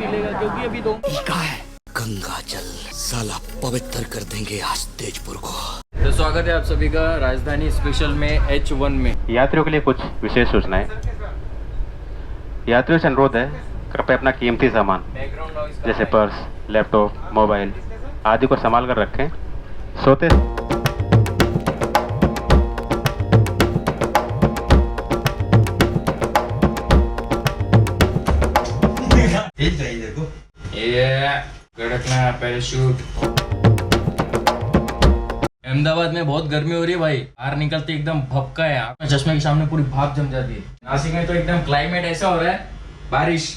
P लेगा, क्योंकि अभी दो गंगा जल साला पवित्र कर देंगे आज तेजपुर को। तो स्वागत है आप सभी का राजधानी स्पेशल में H1 में। यात्रियों के लिए कुछ विशेष सूचनाएं। यात्रियों से अनुरोध है, कृपया अपना कीमती सामान जैसे पर्स, लैपटॉप, मोबाइल आदि को संभाल कर रखें। सोते ये कड़कना पैराशूट। अहमदाबाद में बहुत गर्मी हो रही है भाई, बाहर निकलते एकदम भपका है, आपके चश्मे के सामने पूरी भाप जम जाती है। नासिक में तो एकदम क्लाइमेट ऐसा हो रहा है, बारिश।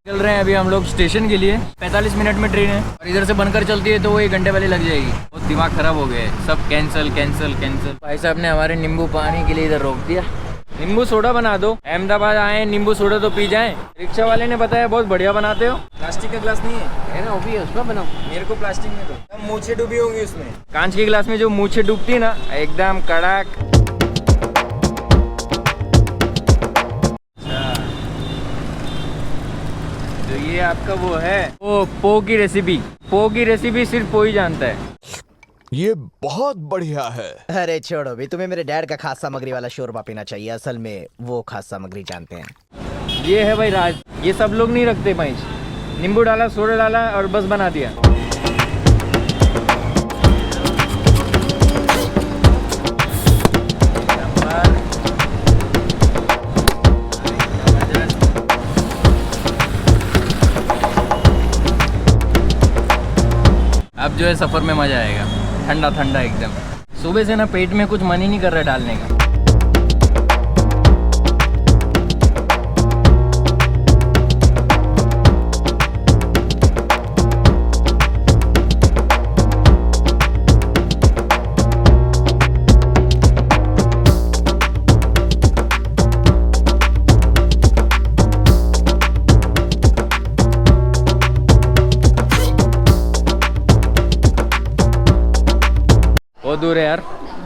चल रहे हैं अभी हम लोग स्टेशन के लिए। 45 मिनट में ट्रेन है और इधर से बनकर चलती है तो वो 1 घंटे वाली लग जाएगी। बहुत दिमाग खराब हो गया है, सब कैंसिल कैंसिल कैंसिल। भाई साहब ने हमारे नींबू पानी के लिए इधर रोक दिया। नींबू सोडा बना दो, अहमदाबाद आए नींबू सोडा तो पी जाएं। रिक्शा वाले ने बताया बहुत बढ़िया बनाते हो। प्लास्टिक का गिलास नहीं है ना, वो भी है, उसमें बनाओ। मेरे को प्लास्टिक में दो, मूछें डूबी होंगी उसमें। कांच के गिलास में जो मूछें डूबती है ना, एकदम कड़क। तो ये आपका वो है, वो पो की रेसिपी। पो की रेसिपी सिर्फ पो ही जानता है। ये बहुत बढ़िया है। अरे छोड़ो भी, तुम्हें मेरे डैड का खास सामग्री वाला शोरबा पीना चाहिए। असल में वो खास सामग्री जानते हैं। ये है भाई राज, ये सब लोग नहीं रखते भाई। नींबू डाला, सोडा डाला और बस बना दिया। अब जो है सफर में मजा आएगा, ठंडा ठंडा एकदम। सुबह से ना पेट में कुछ मन ही नहीं कर रहा डालने का। बहुत दूर है यार,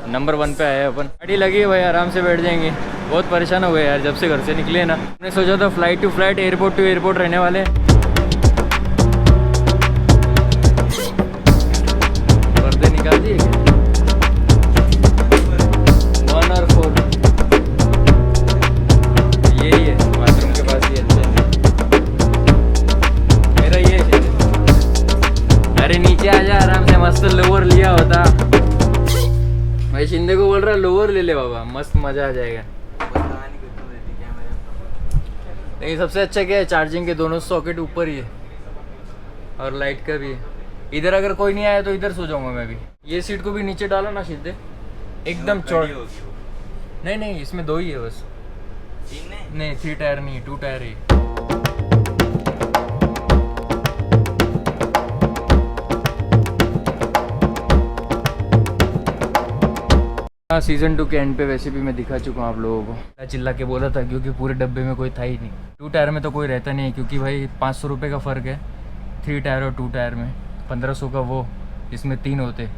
नंबर 1 पे आए हैं अपन। गाड़ी लगी है भाई, आराम से बैठ जाएंगे। बहुत परेशान हो गए यार जब से घर से निकले ना। हमने सोचा था flight to flight, airport to airport रहने वाले। पर्दे निकाल दिए 1 और 4। यही है बाथरूम के पास ही है। मेरा ये है। अरे नीचे आ जा, आराम से मस्त लोअर लिया होता। भाई शिंदे को बोल रहा लोअर ले ले बाबा, मस्त मजा आ जाएगा। लेकिन सबसे अच्छा क्या है, चार्जिंग के दोनों सॉकेट ऊपर ही है और लाइट का भी है। इधर अगर कोई नहीं आया तो इधर सो जाऊंगा मैं भी। ये सीट को भी नीचे डालो ना शिंदे, एकदम चौड़। नहीं नहीं, इसमें 2 ही है बस। नहीं 3 टायर नहीं, 2 टायर है। सीजन 2 के एंड पे वैसे भी मैं दिखा चुका हूँ आप लोगों को। चिल्ला के बोला था क्योंकि पूरे डब्बे में कोई था ही नहीं। 2 टायर में तो कोई रहता नहीं है, क्योंकि भाई 500 रुपये का फ़र्क है 3 टायर और 2 टायर में। 1500 का वो, इसमें 3 होते,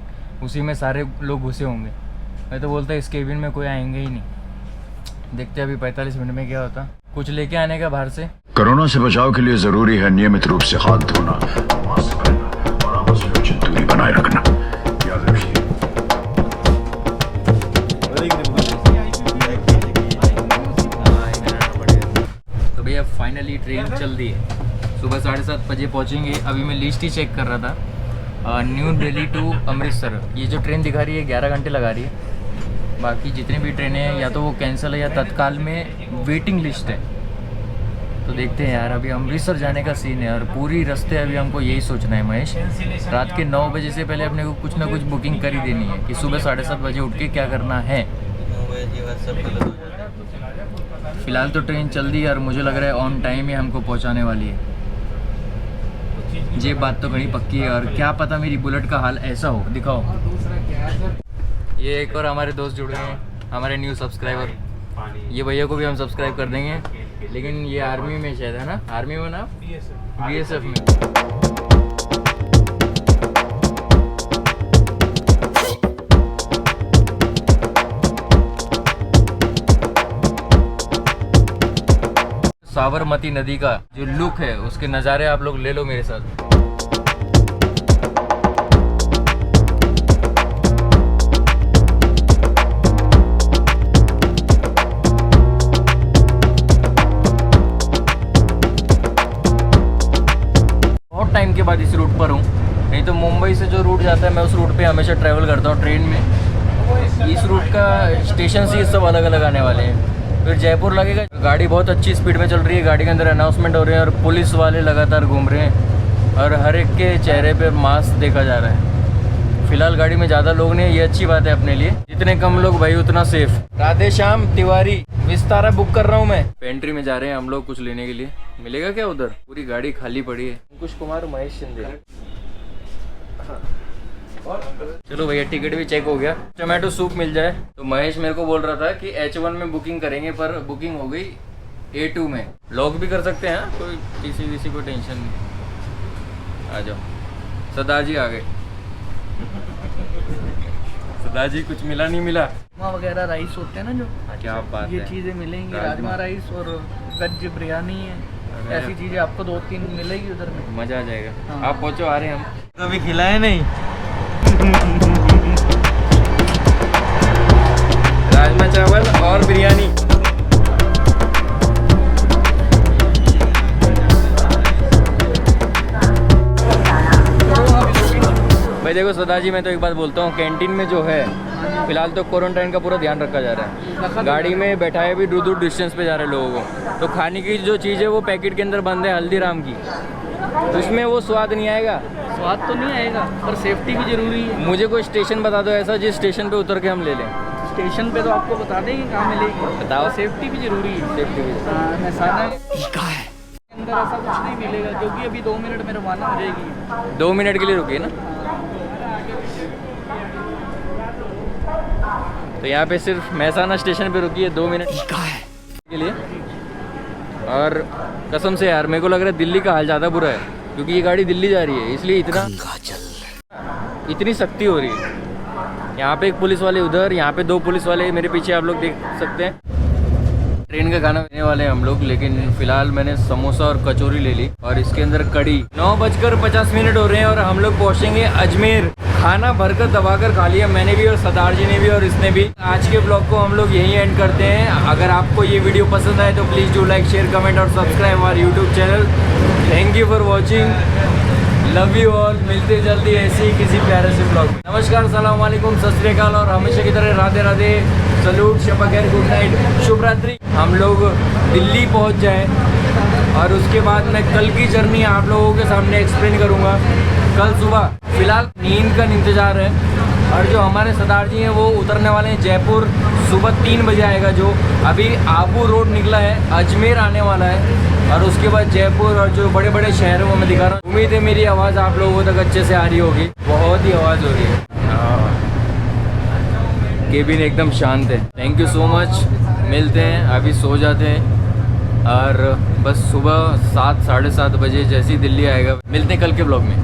उसी में सारे लोग घुसे होंगे। मैं तो बोलता इस केबिन में कोई आएंगे ही नहीं। देखते अभी 45 मिनट में क्या होता। कुछ लेके आने का बाहर से। कोरोना से बचाव के लिए जरूरी है नियमित रूप से हाथ धोना, मास्क पहनना और आपस में उचित दूरी बनाए रखना। याद रखिए। तो भैया फाइनली ट्रेन चल दी है। सुबह 7:30 बजे पहुंचेंगे। अभी मैं लिस्ट ही चेक कर रहा था। न्यू दिल्ली टू अमृतसर, ये जो ट्रेन दिखा रही है 11 घंटे लगा रही है। बाकी जितनी भी ट्रेनें हैं या तो वो कैंसिल है या तत्काल में वेटिंग लिस्ट है। तो देखते हैं यार, अभी अमृतसर जाने का सीन है और पूरी रास्ते अभी हमको यही सोचना है महेश। रात के 9 बजे से पहले अपने को कुछ ना कुछ बुकिंग कर ही देनी है कि सुबह 7:30 बजे उठ के क्या करना है। फिलहाल तो ट्रेन चल दी और मुझे लग रहा है ऑन टाइम ही हमको पहुंचाने वाली है। ये बात तो कहीं पक्की है। और क्या पता मेरी बुलेट का हाल ऐसा हो। दिखाओ, ये एक और हमारे दोस्त जुड़ गए हैं, हमारे न्यू सब्सक्राइबर। ये भैया को भी हम सब्सक्राइब कर देंगे, लेकिन ये आर्मी में शायद है ना, आर्मी में ना, BSF में। साबरमती नदी का जो लुक है, उसके नज़ारे आप लोग ले लो मेरे साथ। बहुत टाइम के बाद इस रूट पर हूँ, नहीं तो मुंबई से जो रूट जाता है मैं उस रूट पे हमेशा ट्रैवल करता हूँ ट्रेन में। इस रूट का स्टेशन से सब अलग अलग आने वाले हैं। फिर जयपुर लगेगा। गाड़ी बहुत अच्छी स्पीड में चल रही है, गाड़ी के अंदर अनाउंसमेंट हो रहे हैं और पुलिस वाले लगातार घूम रहे हैं और हर एक के चेहरे पे मास्क देखा जा रहा है। फिलहाल गाड़ी में ज़्यादा लोग नहीं, ये अच्छी बात है अपने लिए। जितने कम लोग भाई उतना सेफ। राधे श्याम तिवारी विस्तारा बुक कर रहा हूँ मैं। पेंट्री में जा रहे हैं हम लोग कुछ लेने के लिए। मिलेगा क्या उधर? पूरी गाड़ी खाली पड़ी है। अंकुश कुमार, महेश शिंदे। चलो भैया, टिकट भी चेक हो गया। टोमेटो सूप मिल जाए। तो महेश मेरे को बोल रहा था कि H1 में बुकिंग करेंगे, पर बुकिंग हो गई A2 में। लॉक भी कर सकते हैं, कोई किसी को टेंशन नहीं। आ जाओ। सरदार जी आ गए। सरदार जी, कुछ मिला नहीं मिला? राजमा वगैरह राइस होते हैं ना जो, क्या बात ये है, चीज़ें मिलेंगी। राजमा। राजमा राइस और वेज बिरयानी है, ऐसी चीज़ें आपको 2-3 मिलेगी उधर में। मजा आ जाएगा। हाँ। आप पहुंचो, आ रहे हैं हम। कभी खिलाए नहीं। राजमा चावल और बिरयानी। भाई देखो सरदार जी, मैं तो एक बात बोलता हूँ, कैंटीन में जो है फिलहाल तो क्वारंटाइन का पूरा ध्यान रखा जा रहा है। गाड़ी में बैठाए भी दूर दूर डिस्टेंस पे जा रहे लोगों को। तो खाने की जो चीज़ है वो पैकेट के अंदर बंद है हल्दीराम की, तो इसमें वो स्वाद नहीं आएगा। स्वाद तो नहीं आएगा, पर सेफ्टी भी जरूरी है। मुझे कोई स्टेशन बता दो ऐसा जिस स्टेशन पे उतर के हम ले लें। स्टेशन पे तो आपको बता देंगे कहाँ मिलेगी। बताओ। सेफ्टी भी जरूरी है। सेफ्टी भी। महसाना के अंदर ऐसा कुछ नहीं मिलेगा, क्योंकि अभी 2 मिनट में रवाना हो जाएगी। 2 मिनट के लिए रुकिए ना। तो यहाँ पे सिर्फ महसाना स्टेशन पे रुकी है 2 मिनट के लिए। और कसम से यार मेरे को लग रहा है दिल्ली का हाल ज़्यादा बुरा है, क्योंकि ये गाड़ी दिल्ली जा रही है, इसलिए इतनी सख्ती हो रही है। यहाँ पे एक पुलिस वाले उधर, यहाँ पे 2 पुलिस वाले मेरे पीछे, आप लोग देख सकते हैं। ट्रेन का खाना लेने वाले हैं हम लोग, लेकिन फिलहाल मैंने समोसा और कचौरी ले ली और इसके अंदर कड़ी। 9:50 हो रहे हैं और हम लोग पहुँचेंगे अजमेर। खाना भरकर दबाकर खा लिया मैंने भी और सरदार जी ने भी और इसने भी। आज के ब्लॉग को हम लोग यहीं एंड करते हैं। अगर आपको ये वीडियो पसंद आए तो please do like, share, comment और सब्सक्राइब हमारे YouTube channel. Thank you for watching, love you all. मिलते जल्दी ऐसे ही किसी प्यारे से ब्लॉग में। नमस्कार, सलाम वालेकुम, सत श्री अकाल और हमेशा की तरह राधे राधे, सलूट, शब खैर, गुड नाइट, शुभ रात्रि। हम लोग दिल्ली पहुंच जाए और उसके बाद मैं कल की जर्नी आप लोगों के सामने एक्सप्लेन करूंगा कल सुबह। फिलहाल नींद का इंतज़ार है और जो हमारे सरदार जी हैं वो उतरने वाले हैं जयपुर। सुबह 3 बजे आएगा, जो अभी आबू रोड निकला है, अजमेर आने वाला है और उसके बाद जयपुर और जो बड़े बड़े शहर हैं वो मैं दिखा रहा हूँ। उम्मीद है मेरी आवाज़ आप लोगों तक अच्छे से आ रही होगी। बहुत ही आवाज़ हो रही है, केबिन एकदम शांत है। Thank you so much. मिलते हैं, अभी सो जाते हैं और बस सुबह 7 साढ़े 7 बजे जैसे ही दिल्ली आएगा मिलते हैं कल के ब्लॉग में।